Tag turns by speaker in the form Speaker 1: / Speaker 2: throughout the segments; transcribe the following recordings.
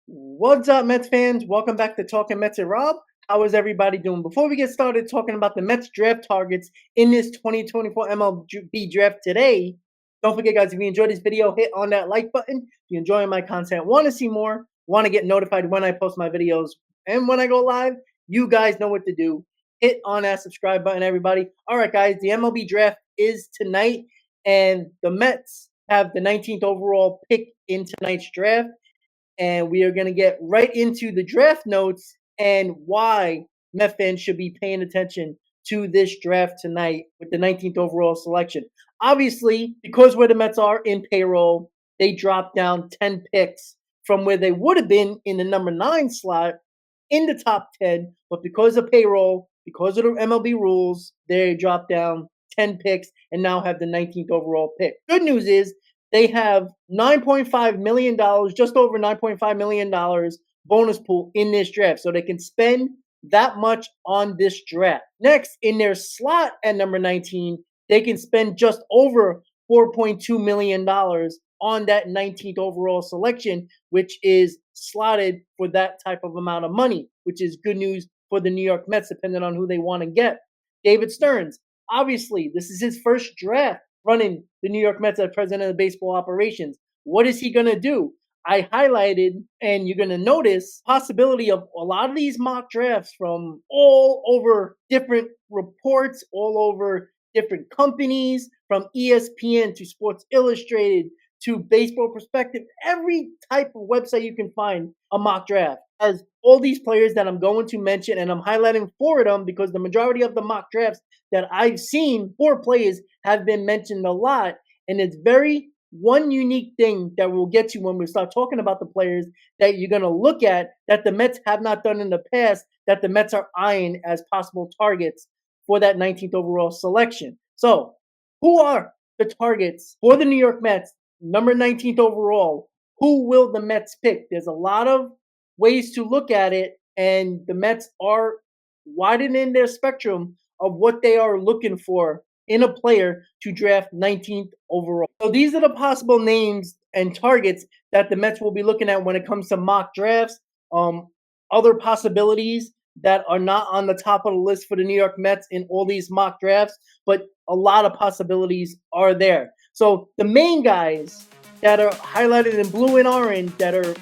Speaker 1: What's up, Mets fans? Welcome back to Talking Mets and Rob. How is everybody doing? Before we get started talking about the Mets draft targets in this 2024 MLB draft today, don't forget, guys, if you enjoyed this video, hit on that like button. If you're enjoying my content, want to see more, want to get notified when I post my videos and when I go live, you guys know what to do. Hit on that subscribe button, everybody. All right, guys, the MLB draft is tonight, and the Mets have the 19th overall pick in tonight's draft. And we are going to get right into the draft notes and why Met fans should be paying attention to this draft tonight with the 19th overall selection. Obviously, because where the Mets are in payroll, they dropped down 10 picks from where they would have been in the number 9 slot in the top 10. But because of payroll, because of the MLB rules, they dropped down 10 picks and now have the 19th overall pick. Good news is they have $9.5 million, just over $9.5 million bonus pool in this draft. So they can spend that much on this draft. Next, in their slot at number 19, they can spend just over $4.2 million on that 19th overall selection, which is slotted for that type of amount of money, which is good news for the New York Mets, depending on who they want to get. David Stearns, obviously, this is his first draft running the New York Mets as president of baseball operations. What is he going to do? I highlighted, and you're going to notice, possibility of a lot of these mock drafts from all over different reports, all over different companies, from ESPN to Sports Illustrated to Baseball Perspective, every type of website you can find a mock draft. As all these players that I'm going to mention, and I'm highlighting 4 of them because the majority of the mock drafts that I've seen, 4 players have been mentioned a lot. And it's very one unique thing that we'll get to when we start talking about the players that you're going to look at that the Mets have not done in the past, that the Mets are eyeing as possible targets for that 19th overall selection. So who are the targets for the New York Mets, number 19th overall? Who will the Mets pick? There's a lot of ways to look at it, and the Mets are widening their spectrum of what they are looking for in a player to draft 19th overall. So these are the possible names and targets that the Mets will be looking at when it comes to mock drafts. Other possibilities that are not on the top of the list for the New York Mets in all these mock drafts, but a lot of possibilities are there. So the main guys that are highlighted in blue and orange that are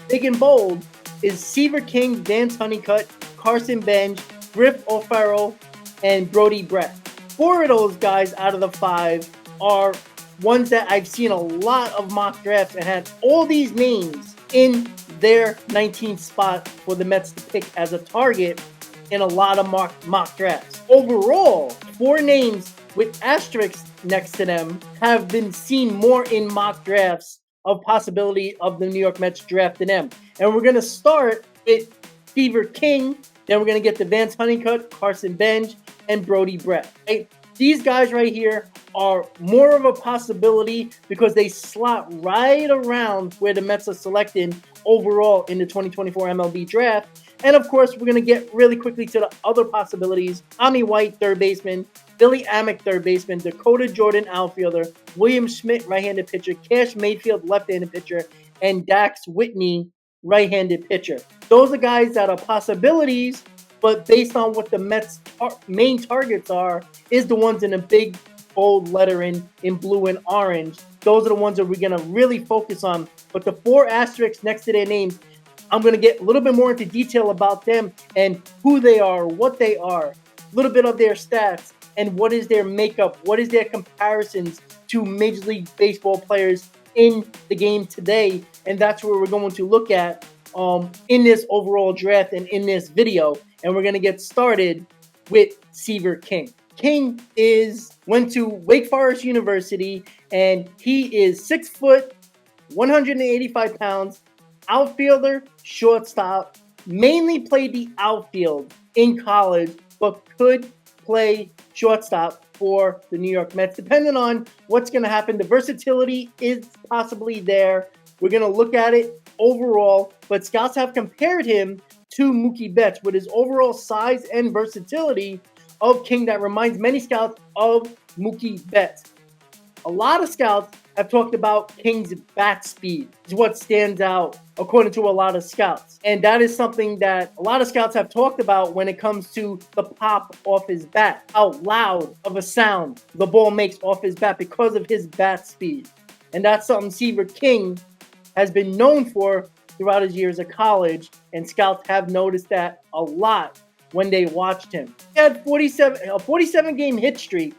Speaker 1: big and bold is Seaver King, Vance Honeycutt, Carson Benge, Griff O'Farrell, and Brody Brecht. 4 of those guys out of the 5 are ones that I've seen a lot of mock drafts and had all these names in their 19th spot for the Mets to pick as a target in a lot of mock drafts. Overall, 4 names with asterisks next to them have been seen more in mock drafts of possibility of the New York Mets drafting them. And we're going to start with Seaver King. Then we're going to get to Vance Honeycutt, Carson Benge, and Brody Brecht. Right? These guys right here are more of a possibility because they slot right around where the Mets are selecting overall in the 2024 MLB draft. And of course, we're going to get really quickly to the other possibilities. Tommy White, third baseman. Billy Amick, third baseman. Dakota Jordan, outfielder. William Schmidt, right-handed pitcher. Cash Mayfield, left-handed pitcher. And Dax Whitney, right-handed pitcher. Those are guys that are possibilities, but based on what the Mets' main targets are, is the ones in a big, bold lettering in blue and orange. Those are the ones that we're going to really focus on. But the 4 asterisks next to their names, I'm going to get a little bit more into detail about them and who they are, what they are, a little bit of their stats, and what is their makeup, what is their comparisons to Major League Baseball players in the game today. And that's where we're going to look at in this overall draft and in this video. And we're going to get started with Seaver King. King went to Wake Forest University, and he is 6 foot, 185 pounds, outfielder, shortstop, mainly played the outfield in college, but could play shortstop for the New York Mets, depending on what's going to happen. The versatility is possibly there. We're going to look at it overall, but scouts have compared him to Mookie Betts with his overall size and versatility of King that reminds many scouts of Mookie Betts. A lot of scouts have talked about King's bat speed is what stands out according to a lot of scouts. And that is something that a lot of scouts have talked about when it comes to the pop off his bat, how loud of a sound the ball makes off his bat because of his bat speed. And that's something Seaver King has been known for throughout his years of college, and scouts have noticed that a lot when they watched him. He had a 47-game hit streak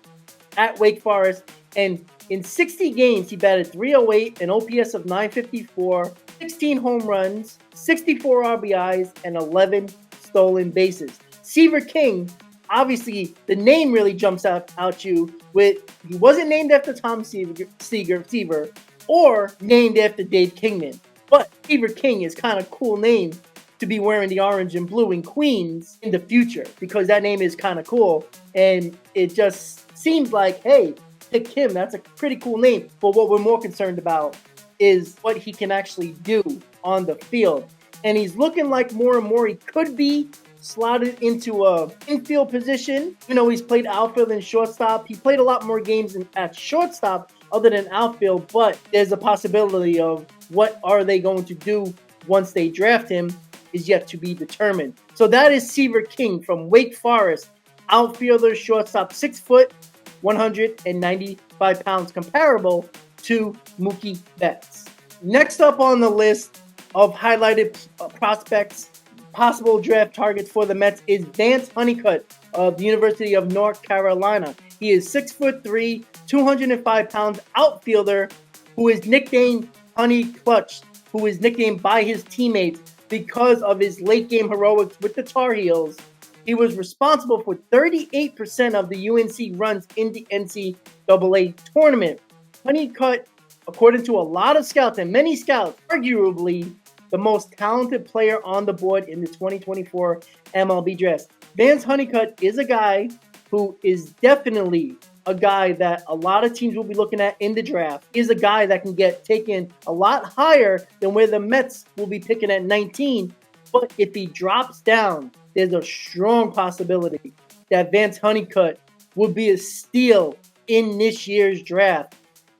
Speaker 1: at Wake Forest, and in 60 games, he batted .308, an OPS of .954, 16 home runs, 64 RBIs, and 11 stolen bases. Seaver King, obviously, the name really jumps out you with, he wasn't named after Tom Seaver or named after Dave Kingman. But Seaver King is kind of a cool name to be wearing the orange and blue in Queens in the future, because that name is kind of cool. And it just seems like, hey, pick him. That's a pretty cool name. But what we're more concerned about is what he can actually do on the field. And he's looking like more and more he could be slotted into a infield position. You know, he's played outfield and shortstop. He played a lot more games at shortstop other than outfield, but there's a possibility of what are they going to do once they draft him is yet to be determined. So that is Seaver King from Wake Forest, outfielder, shortstop, 6 foot, 195 pounds, comparable to Mookie Betts. Next up on the list of highlighted prospects, possible draft targets for the Mets is Vance Honeycutt of the University of North Carolina. He is 6'3", 205 pounds outfielder who is nicknamed Honey Clutch, who is nicknamed by his teammates because of his late game heroics with the Tar Heels. He was responsible for 38% of the UNC runs in the NCAA tournament. Honeycutt, according to a lot of scouts and many scouts, arguably the most talented player on the board in the 2024 MLB draft. Vance Honeycutt is a guy who is definitely a guy that a lot of teams will be looking at in the draft. He's a guy that can get taken a lot higher than where the Mets will be picking at 19. But if he drops down, there's a strong possibility that Vance Honeycutt will be a steal in this year's draft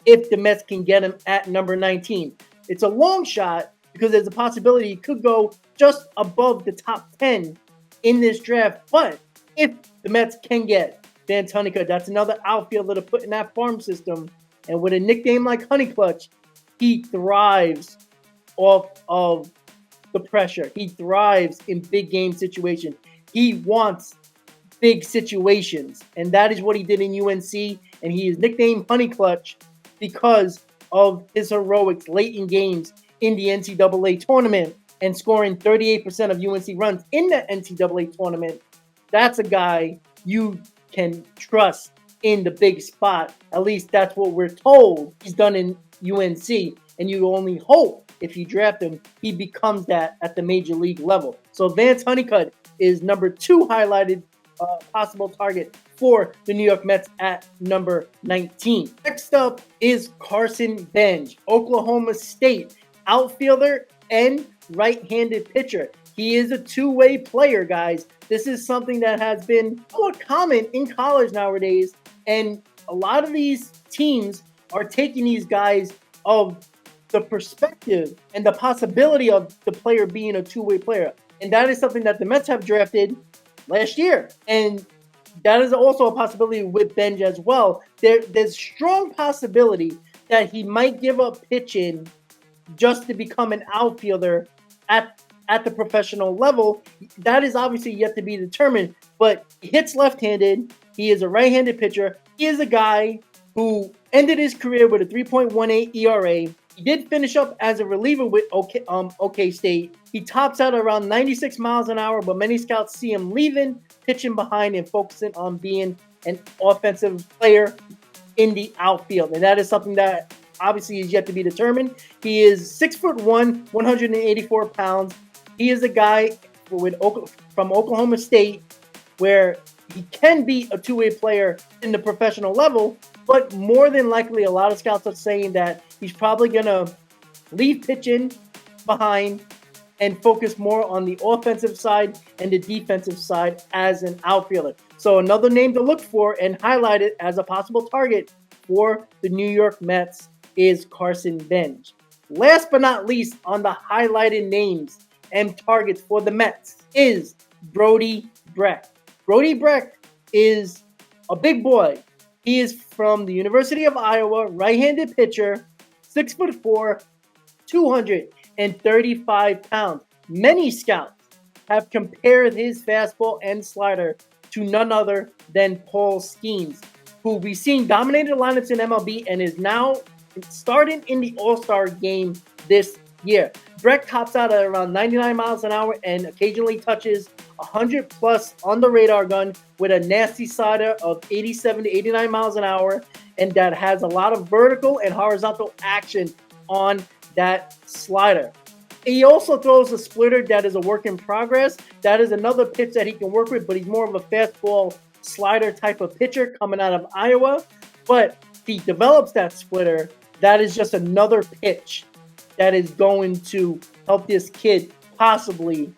Speaker 1: if the Mets can get him at number 19. It's a long shot because there's a possibility he could go just above the top 10 in this draft. But if the Mets can get Vance Honeycutt, that's another outfielder to put in that farm system. And with a nickname like Honey Clutch, he thrives off of the pressure. He thrives in big game situations. He wants big situations. And that is what he did in UNC. And he is nicknamed Honey Clutch because of his heroics late in games in the NCAA tournament and scoring 38% of UNC runs in the NCAA tournament. That's a guy you can trust in the big spot. At least that's what we're told he's done in UNC. And you only hope if you draft him, he becomes that at the major league level. So Vance Honeycutt is number 2 highlighted possible target for the New York Mets at number 19. Next up is Carson Benge, Oklahoma State outfielder and right-handed pitcher. He is a two-way player, guys. This is something that has been more common in college nowadays, and a lot of these teams are taking these guys of the perspective and the possibility of the player being a two-way player. And that is something that the Mets have drafted last year. And that is also a possibility with Benge as well. There's strong possibility that he might give up pitching just to become an outfielder at the professional level. That is obviously yet to be determined, but he hits left-handed. He is a right-handed pitcher. He is a guy who ended his career with a 3.18 ERA. He did finish up as a reliever with OK State. He tops out around 96 miles an hour, but many scouts see him leaving, pitching behind, and focusing on being an offensive player in the outfield. And that is something that obviously is yet to be determined. He is 6'1", 184 pounds. He is a guy from Oklahoma State where he can be a two-way player in the professional level, but more than likely a lot of scouts are saying that he's probably going to leave pitching behind and focus more on the offensive side and the defensive side as an outfielder. So another name to look for and highlight it as a possible target for the New York Mets is Carson Benge. Last but not least on the highlighted names and targets for the Mets is Brody Brecht. Brody Brecht is a big boy. He is from the University of Iowa, right-handed pitcher, 6'4", 235 pounds. Many scouts have compared his fastball and slider to none other than Paul Skeens, who we've seen dominated lineups in MLB and is now starting in the All-Star game this year. Brecht tops out at around 99 miles an hour and occasionally touches 100 plus on the radar gun with a nasty slider of 87 to 89 miles an hour, and that has a lot of vertical and horizontal action on that slider. He also throws a splitter that is a work in progress. That is another pitch that he can work with, but he's more of a fastball slider type of pitcher coming out of Iowa. But if he develops that splitter, that is just another pitch that is going to help this kid possibly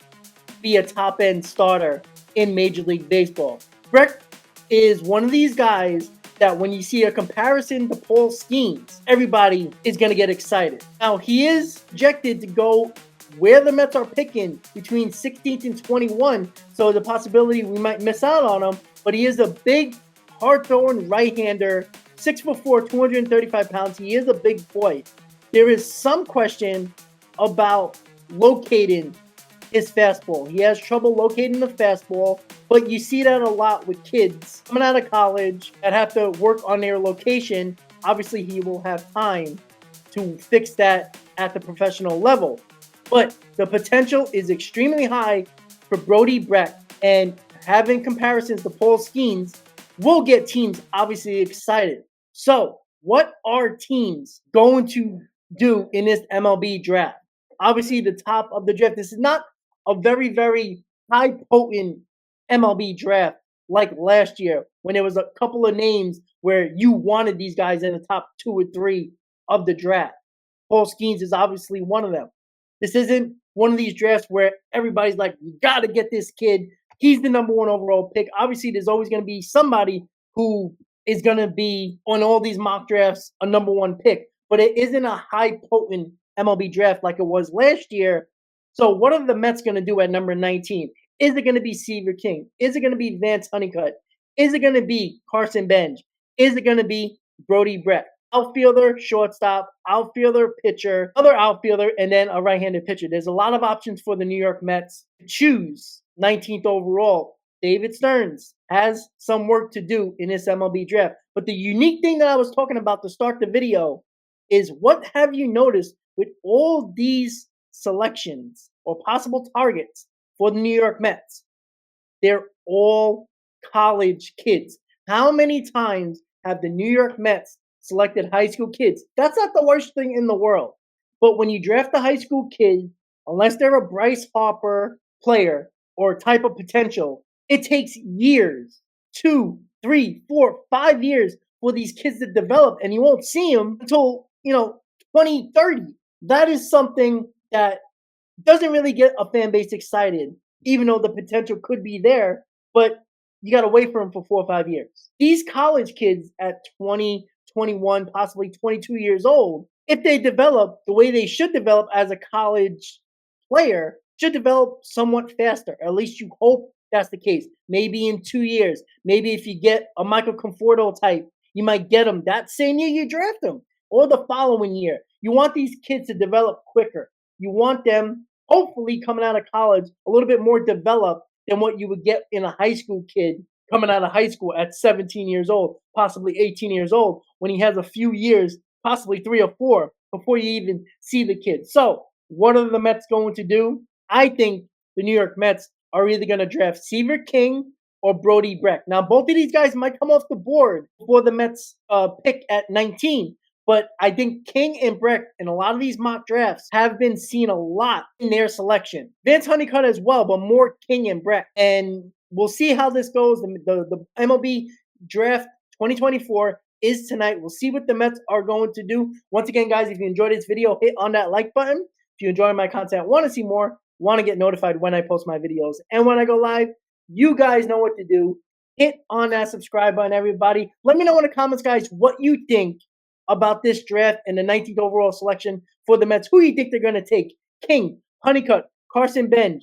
Speaker 1: be a top-end starter in Major League Baseball. Brecht is one of these guys that when you see a comparison to Paul Skeens, everybody is going to get excited. Now, he is projected to go where the Mets are picking between 16th and 21, so the possibility we might miss out on him, but he is a big, hard-throwing right-hander, 6'4", 235 pounds. He is a big boy. There is some question about locating his fastball. He has trouble locating the fastball, but you see that a lot with kids coming out of college that have to work on their location. Obviously, he will have time to fix that at the professional level. But the potential is extremely high for Brody Brecht, and having comparisons to Paul Skeens will get teams obviously excited. So, what are teams going to do in this MLB draft? Obviously, the top of the draft. This is not a very, very high potent MLB draft like last year when there was a couple of names where you wanted these guys in the top 2 or 3 of the draft. Paul Skeens is obviously one of them. This isn't one of these drafts where everybody's like, you got to get this kid. He's the number 1 overall pick. Obviously, there's always going to be somebody who is going to be on all these mock drafts a number 1 pick. But it isn't a high potent MLB draft like it was last year. So what are the Mets going to do at number 19? Is it going to be Seaver King? Is it going to be Vance Honeycutt? Is it going to be Carson Benge? Is it going to be Brody Brecht? Outfielder, shortstop, outfielder, pitcher, other outfielder, and then a right-handed pitcher. There's a lot of options for the New York Mets to choose 19th overall. David Stearns has some work to do in this MLB draft. But the unique thing that I was talking about to start the video is, what have you noticed with all these selections or possible targets for the New York Mets? They're all college kids. How many times have the New York Mets selected high school kids? That's not the worst thing in the world. But when you draft a high school kid, unless they're a Bryce Harper player or type of potential, it takes years, 2, 3, 4, 5 years for these kids to develop, and you won't see them until 2030. That is something that doesn't really get a fan base excited, even though the potential could be there, but you got to wait for them for 4 or 5 years. These college kids at 20, 21, possibly 22 years old, if they develop the way they should develop as a college player, should develop somewhat faster. At least you hope that's the case. Maybe in 2 years. Maybe if you get a Michael Conforto type, you might get them that same year you draft them, or the following year. You want these kids to develop quicker. You want them, hopefully, coming out of college a little bit more developed than what you would get in a high school kid coming out of high school at 17 years old, possibly 18 years old, when he has a few years, possibly 3 or 4, before you even see the kid. So, what are the Mets going to do? I think the New York Mets are either going to draft Seaver King or Brody Brecht. Now, both of these guys might come off the board before the Mets pick at 19. But I think King and Brecht in a lot of these mock drafts have been seen a lot in their selection. Vance Honeycutt as well, but more King and Brecht. And we'll see how this goes. The MLB draft 2024 is tonight. We'll see what the Mets are going to do. Once again, guys, if you enjoyed this video, hit on that like button. If you enjoy my content, want to see more, want to get notified when I post my videos and when I go live, you guys know what to do. Hit on that subscribe button, everybody. Let me know in the comments, guys, what you think about this draft and the 19th overall selection for the Mets. Who do you think they're going to take? King, Honeycutt, Carson Benge,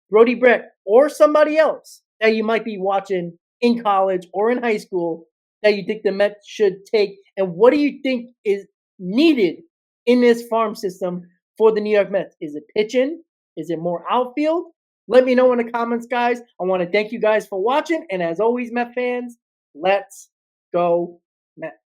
Speaker 1: Brody Brecht, or somebody else that you might be watching in college or in high school that you think the Mets should take? And what do you think is needed in this farm system for the New York Mets? Is it pitching? Is it more outfield? Let me know in the comments, guys. I want to thank you guys for watching. And as always, Met fans, let's go Mets.